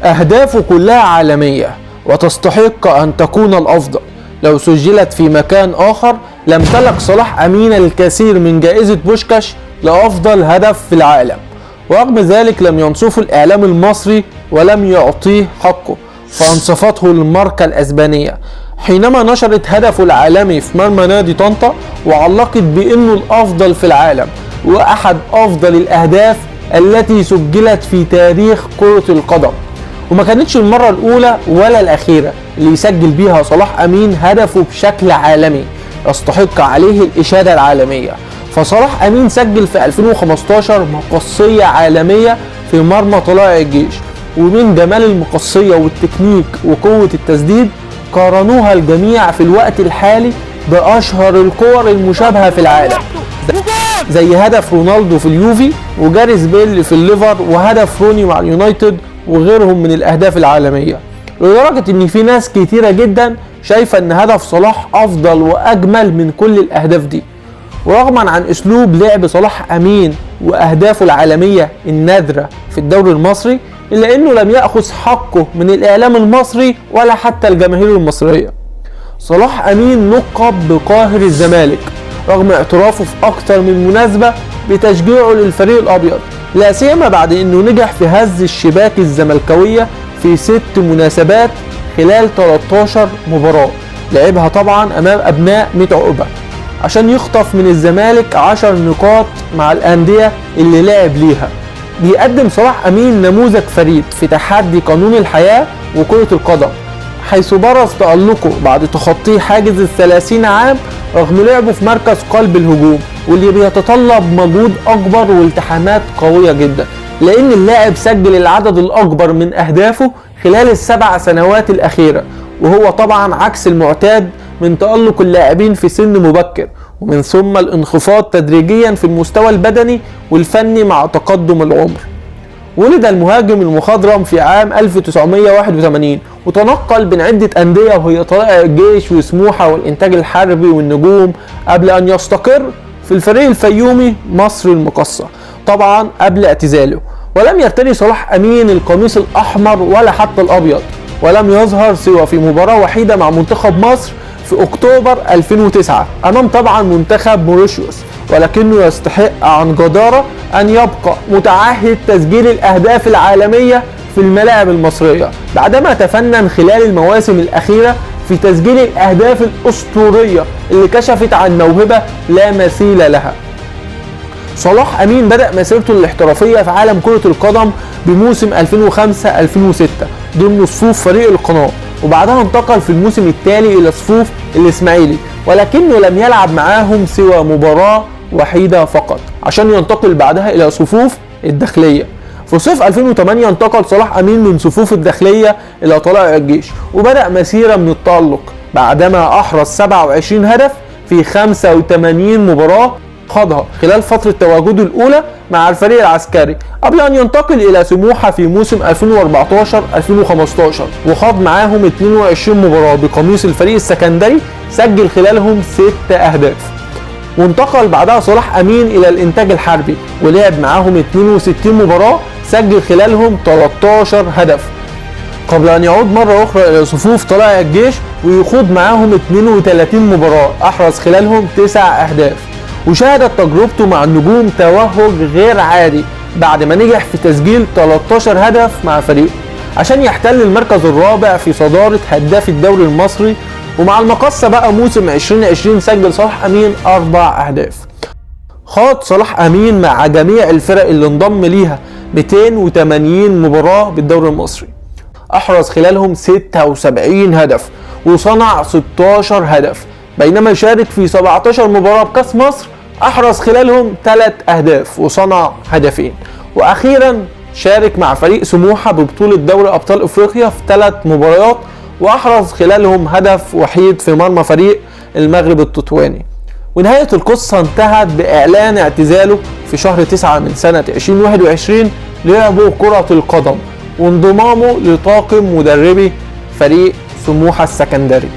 أهدافه كلها عالمية وتستحق أن تكون الأفضل. لو سجلت في مكان آخر لامتلك صلاح أمين الكثير من جائزة بوشكاش لأفضل هدف في العالم، ورغم ذلك لم ينصفه الإعلام المصري ولم يعطيه حقه، فأنصفته الماركة الأسبانية حينما نشرت هدفه العالمي في مرمى نادي طنطا وعلقت بأنه الأفضل في العالم وأحد أفضل الأهداف التي سجلت في تاريخ كرة القدم. وما كانتش المرة الأولى ولا الأخيرة اللي يسجل بيها صلاح أمين هدفه بشكل عالمي يستحق عليه الإشادة العالمية. فصلاح أمين سجل في 2015 مقصية عالمية في مرمى طلائع الجيش، ومن جمال المقصية والتكنيك وقوة التسديد قارنوها الجميع في الوقت الحالي بأشهر الكور المشابهة في العالم، زي هدف رونالدو في اليوفي وجاريث بيل في الليفر وهدف روني مع اليونايتد وغيرهم من الأهداف العالمية، لدرجة ان في ناس كتيرة جدا شايفة ان هدف صلاح افضل واجمل من كل الاهداف دي. ورغما عن اسلوب لعب صلاح امين واهدافه العالمية النادرة في الدوري المصري، الا انه لم يأخذ حقه من الاعلام المصري ولا حتى الجماهير المصرية. صلاح امين لقب بقاهر الزمالك رغم اعترافه في اكتر من مناسبة بتشجيعه للفريق الابيض، لا سيما بعد انه نجح في هز الشباك الزملكاوية في 6 مناسبات خلال 13 مباراة لعبها طبعا امام ابناء ميت عقبة عشان يخطف من الزمالك 10 نقاط مع الاندية اللي لعب ليها. بيقدم صلاح امين نموذج فريد في تحدي قانون الحياة وكرة القدم، حيث برز تألقه بعد تخطيه حاجز 30 عام رغم لعبه في مركز قلب الهجوم، واللي بيتطلب مجهود اكبر والتحامات قوية جدا، لان اللاعب سجل العدد الاكبر من اهدافه خلال ال7 سنوات الاخيرة، وهو طبعا عكس المعتاد من تألق اللاعبين في سن مبكر، ومن ثم الانخفاض تدريجيا في المستوى البدني والفني مع تقدم العمر. ولد المهاجم المخضرم في عام 1981 وتنقل بين عدة أندية وهي طلائع الجيش وسموحة والإنتاج الحربي والنجوم، قبل أن يستقر في الفريق الفيومي مصر المقصة طبعا قبل اعتزاله. ولم يرتدي صلاح أمين القميص الأحمر ولا حتى الأبيض، ولم يظهر سوى في مباراة وحيدة مع منتخب مصر في أكتوبر 2009 أمام طبعا منتخب موريشيوس، ولكنه يستحق عن جدارة أن يبقى متعهد تسجيل الأهداف العالمية في الملاعب المصرية، بعدما تفنن خلال المواسم الأخيرة في تسجيل الأهداف الأسطورية اللي كشفت عن موهبة لا مثيل لها. صلاح أمين بدأ مسيرته الاحترافية في عالم كرة القدم بموسم 2005-2006 ضمن صفوف فريق القناة، وبعدها انتقل في الموسم التالي إلى صفوف الإسماعيلي، ولكنه لم يلعب معاهم سوى مباراة وحيدة فقط عشان ينتقل بعدها إلى صفوف الداخلية. في صيف 2008 انتقل صلاح أمين من صفوف الداخلية إلى طلائع الجيش، وبدأ مسيرة من التألق بعدما أحرز 27 هدف في 85 مباراة خاضها خلال فترة تواجده الأولى مع الفريق العسكري، قبل أن ينتقل إلى سموحة في موسم 2014-2015 وخاض معاهم 22 مباراة بقميص الفريق السكندري، سجل خلالهم 6 أهداف. وانتقل بعدها صلاح أمين إلى الإنتاج الحربي ولعب معاهم 62 مباراة، سجل خلالهم 13 هدف، قبل أن يعود مرة أخرى إلى صفوف طلائع الجيش ويخوض معاهم 32 مباراة، أحرز خلالهم 9 أهداف. وشهدت تجربته مع النجوم توهج غير عادي بعد ما نجح في تسجيل 13 هدف مع فريقه عشان يحتل المركز الرابع في صدارة هداف الدوري المصري. ومع المقصة بقى موسم 2020 سجل صلاح أمين 4 أهداف. خاض صلاح أمين مع جميع الفرق اللي انضم ليها 280 مباراة بالدوري المصري، أحرز خلالهم 76 هدف وصنع 16 هدف، بينما يشارك في 17 مباراة بكاس مصر أحرز خلالهم 3 أهداف وصنع هدفين. وأخيرا شارك مع فريق سموحة ببطولة دوري أبطال أفريقيا في 3 مباريات وأحرز خلالهم هدف وحيد في مرمى فريق المغرب التطواني. ونهاية القصة انتهت بإعلان اعتزاله في شهر 9 من سنة 2021 لعبه كرة القدم وانضمامه لطاقم مدربي فريق سموحة السكندري.